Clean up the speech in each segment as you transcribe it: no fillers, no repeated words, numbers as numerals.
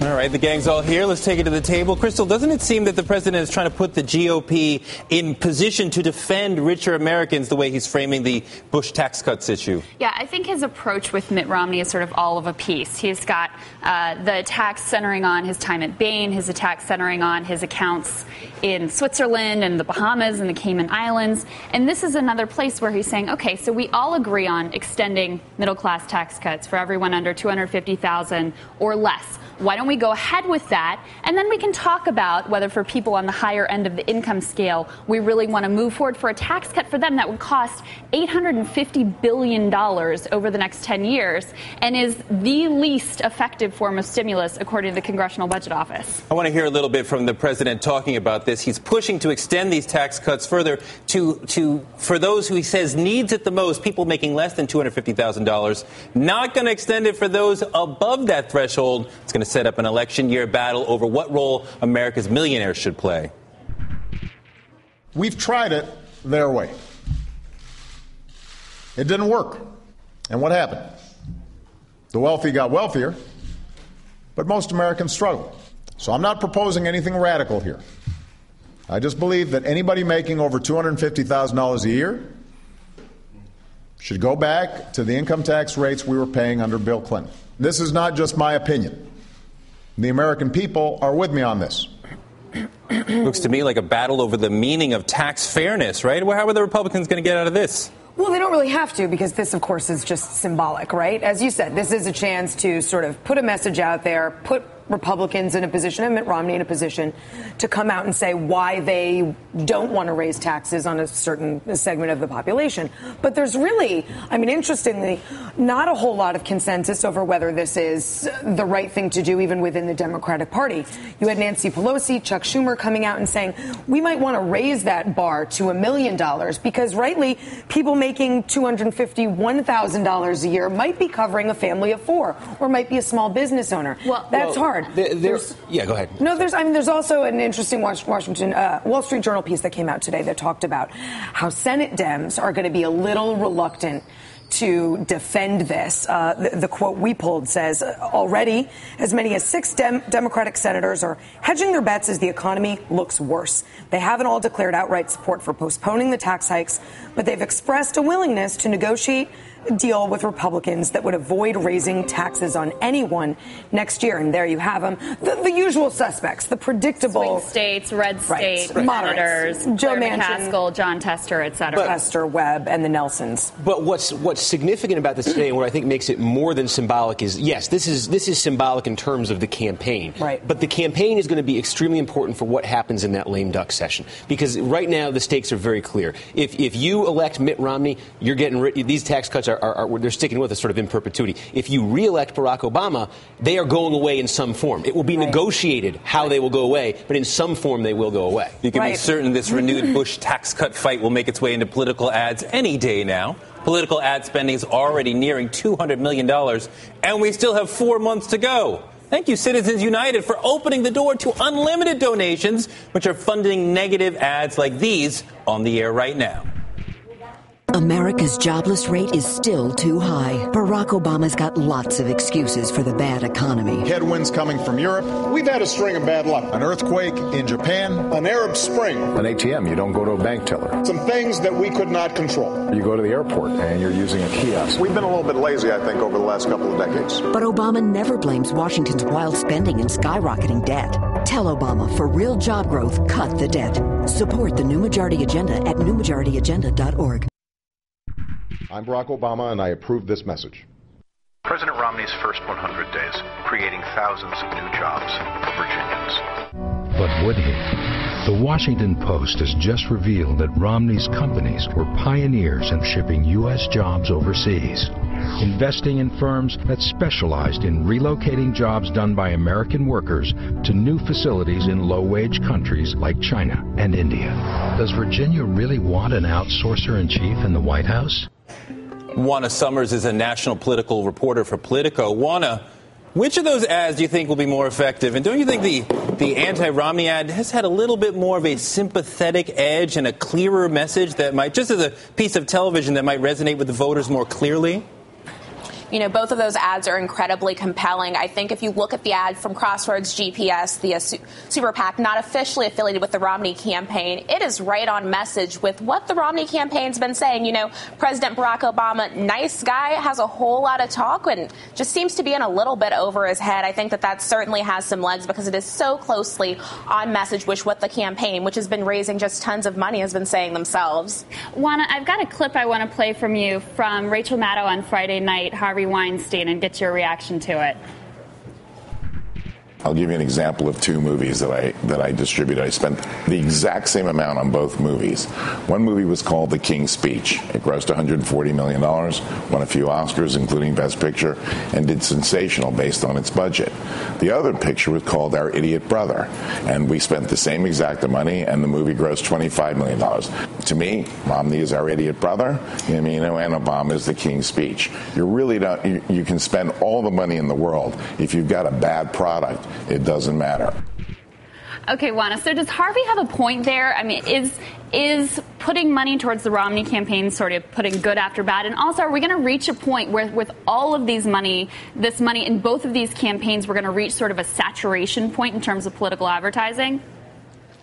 All right, the gang's all here. Let's take it to the table. Crystal, doesn't it seem that the president is trying to put the GOP in position to defend richer Americans the way he's framing the Bush tax cuts issue? Yeah, I think his approach with Mitt Romney is sort of all of a piece. He's got the attacks centering on his time at Bain, his attacks centering on his accounts in Switzerland and the Bahamas and the Cayman Islands. And this is another place where he's saying, OK, so we all agree on extending middle-class tax cuts for everyone under $250,000 or less. Why don't we go ahead with that? And then we can talk about whether for people on the higher end of the income scale, we really want to move forward for a tax cut for them that would cost $850 billion over the next 10 years and is the least effective form of stimulus, according to the Congressional Budget Office. I want to hear a little bit from the president talking about this. He's pushing to extend these tax cuts further for those who he says needs it the most, people making less than $250,000. Not going to extend it for those above that threshold. It's going to set up an election year battle over what role America's millionaires should play. We've tried it their way. It didn't work. And what happened? The wealthy got wealthier, but most Americans struggled. So I'm not proposing anything radical here. I just believe that anybody making over $250,000 a year should go back to the income tax rates we were paying under Bill Clinton. This is not just my opinion. The American people are with me on this. Looks to me like a battle over the meaning of tax fairness, right? Well, how are the Republicans going to get out of this? Well, they don't really have to, because this, of course, is just symbolic, right? As you said, this is a chance to sort of put a message out there, put Republicans in a position, and Mitt Romney in a position, to come out and say why they don't want to raise taxes on a certain segment of the population. But there's really, interestingly, not a whole lot of consensus over whether this is the right thing to do, even within the Democratic Party. You had Nancy Pelosi, Chuck Schumer coming out and saying, we might want to raise that bar to $1 million, because rightly, people making $251,000 a year might be covering a family of four, or might be a small business owner. That's hard. Yeah, go ahead. No, there's also an interesting Wall Street Journal piece that came out today that talked about how Senate Dems are going to be a little reluctant to defend this. The quote we pulled says, already as many as 6 Democratic senators are hedging their bets as the economy looks worse. They haven't all declared outright support for postponing the tax hikes, but they've expressed a willingness to negotiate a deal with Republicans that would avoid raising taxes on anyone next year. And there you have them. The usual suspects, the predictable swing states, red states, moderates, Joe Claire Manchin, McCaskill, John Tester, et cetera. Tester, Webb, and the Nelsons. But what's significant about this today, and what I think makes it more than symbolic, is yes, this is symbolic in terms of the campaign. Right. But the campaign is going to be extremely important for what happens in that lame duck session, because right now the stakes are very clear. If you elect Mitt Romney, you're getting these tax cuts they're sticking with us sort of in perpetuity. If you re-elect Barack Obama, they are going away in some form. It will be negotiated how they will go away, but in some form they will go away. You can be certain this renewed Bush tax cut fight will make its way into political ads any day now. Political ad spending is already nearing $200 million, and we still have 4 months to go. Thank you, Citizens United, for opening the door to unlimited donations, which are funding negative ads like these on the air right now. America's jobless rate is still too high. Barack Obama's got lots of excuses for the bad economy. Headwinds coming from Europe. We've had a string of bad luck. An earthquake in Japan. An Arab Spring. An ATM, you don't go to a bank teller. Some things that we could not control. You go to the airport and you're using a kiosk. We've been a little bit lazy, I think, over the last couple of decades. But Obama never blames Washington's wild spending and skyrocketing debt. Tell Obama, for real job growth, cut the debt. Support the New Majority Agenda at newmajorityagenda.org. I'm Barack Obama, and I approve this message. President Romney's first 100 days, creating thousands of new jobs for Virginians. But would he? The Washington Post has just revealed that Romney's companies were pioneers in shipping U.S. jobs overseas, investing in firms that specialized in relocating jobs done by American workers to new facilities in low-wage countries like China and India. Does Virginia really want an outsourcer-in-chief in the White House? Juana Summers is a national political reporter for Politico. Juana, which of those ads do you think will be more effective? And don't you think the anti-Romney ad has had a little bit more of a sympathetic edge and a clearer message that might, just as a piece of television, that might resonate with the voters more clearly? both of those ads are incredibly compelling. I think if you look at the ad from Crossroads GPS, the super PAC, not officially affiliated with the Romney campaign, it is right on message with what the Romney campaign's been saying. President Barack Obama, nice guy, has a whole lot of talk and just seems to be in a little bit over his head. I think that certainly has some legs because it is so closely on message with what the campaign, which has been raising just tons of money, has been saying themselves. Juana, I've got a clip I want to play from you from Rachel Maddow on Friday night, Harvey Weinstein, and get your reaction to it. I'll give you an example of two movies that I distributed. I spent the exact same amount on both movies. One movie was called The King's Speech. It grossed $140 million, won a few Oscars, including Best Picture, and did sensational based on its budget. The other picture was called Our Idiot Brother, and we spent the same exact money, and the movie grossed $25 million. To me, Romney is our idiot brother, and Obama is The King's Speech. You really don't. You can spend all the money in the world if you've got a bad product. It doesn't matter. Okay, Juana, so does Harvey have a point there? I mean, is putting money towards the Romney campaign sort of putting good after bad? And also, are we going to reach a point where with all of this money in both of these campaigns, we're going to reach sort of a saturation point in terms of political advertising?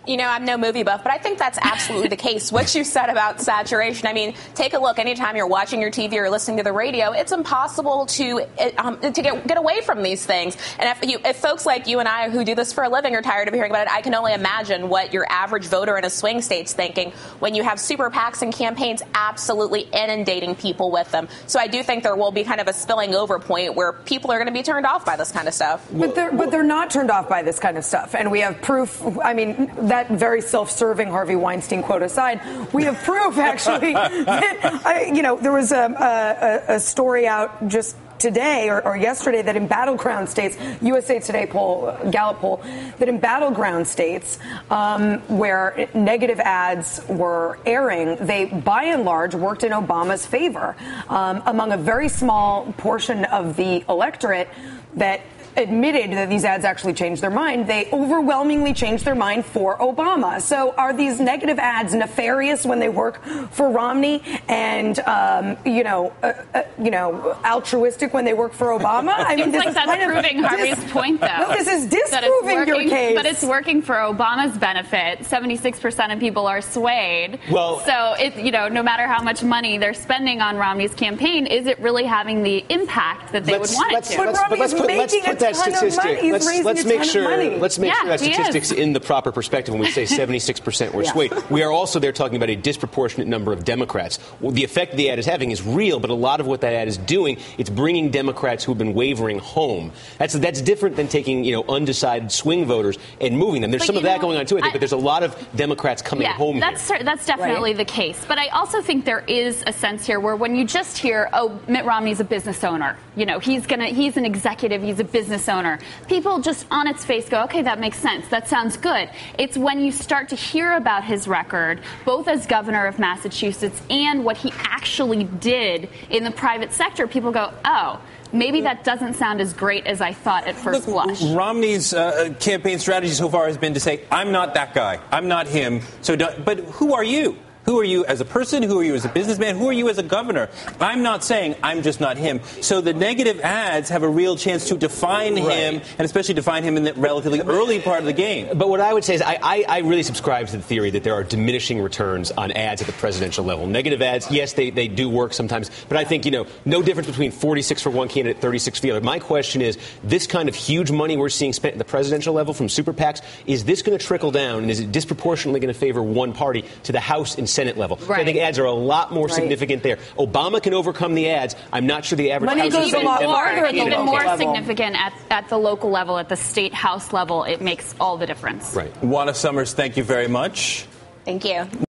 I'm no movie buff, but I think that's absolutely the case. What you said about saturation, I mean, take a look. Anytime you're watching your TV or listening to the radio, it's impossible to get away from these things. And if folks like you and I who do this for a living are tired of hearing about it, I can only imagine what your average voter in a swing state's thinking when you have super PACs and campaigns absolutely inundating people with them. So I do think there will be kind of a spilling over point where people are going to be turned off by this kind of stuff. But they're not turned off by this kind of stuff. And we have proof. I mean, that very self-serving Harvey Weinstein quote aside, we have proof, actually, that, there was a story out just today or yesterday that in battleground states, USA Today poll, Gallup poll, that in battleground states where negative ads were airing, they by and large worked in Obama's favor among a very small portion of the electorate that admitted that these ads actually changed their mind. They overwhelmingly changed their mind for Obama. So are these negative ads nefarious when they work for Romney and, altruistic when they work for Obama? I mean, it's like that's proving Harvey's point, though. No, this is disproving your case. But it's working for Obama's benefit. 76% of people are swayed. Well, so no matter how much money they're spending on Romney's campaign, is it really having the impact that they would want it to? Let's put that statistic. Let's make sure that statistic's in the proper perspective when we say 76% were swayed. We are also there talking about a disproportionate number of Democrats. Well, the effect the ad is having is real, but a lot of what that ad is doing, it's bringing Democrats who have been wavering home. That's different than taking undecided swing voters and moving them. There's some of that going on too, I think, but there's a lot of Democrats coming home. That's definitely the case. But I also think there is a sense here where when you just hear, Mitt Romney's a business owner, he's an executive, he's a business owner. People just on its face go, okay, that makes sense. That sounds good. It's when you start to hear about his record, both as governor of Massachusetts and what he actually did in the private sector, people go, oh, maybe that doesn't sound as great as I thought at first blush. Romney's campaign strategy so far has been to say, I'm not that guy. I'm not him. But who are you? Who are you as a person? Who are you as a businessman? Who are you as a governor? I'm not saying I'm just not him. So the negative ads have a real chance to define him, and especially define him in the relatively early part of the game. But what I would say is I really subscribe to the theory that there are diminishing returns on ads at the presidential level. Negative ads, yes, they do work sometimes. But I think, no difference between 46 for one candidate, 36 for the other. My question is, this kind of huge money we're seeing spent at the presidential level from super PACs, is this going to trickle down, and is it disproportionately going to favor one party to the House and Senate level? Right. So I think ads are a lot more significant there. Obama can overcome the ads. I'm not sure the average money House goes a lot farther at the even more level. Significant at the local level, at the state House level. It makes all the difference. Right. Juana Summers, thank you very much. Thank you.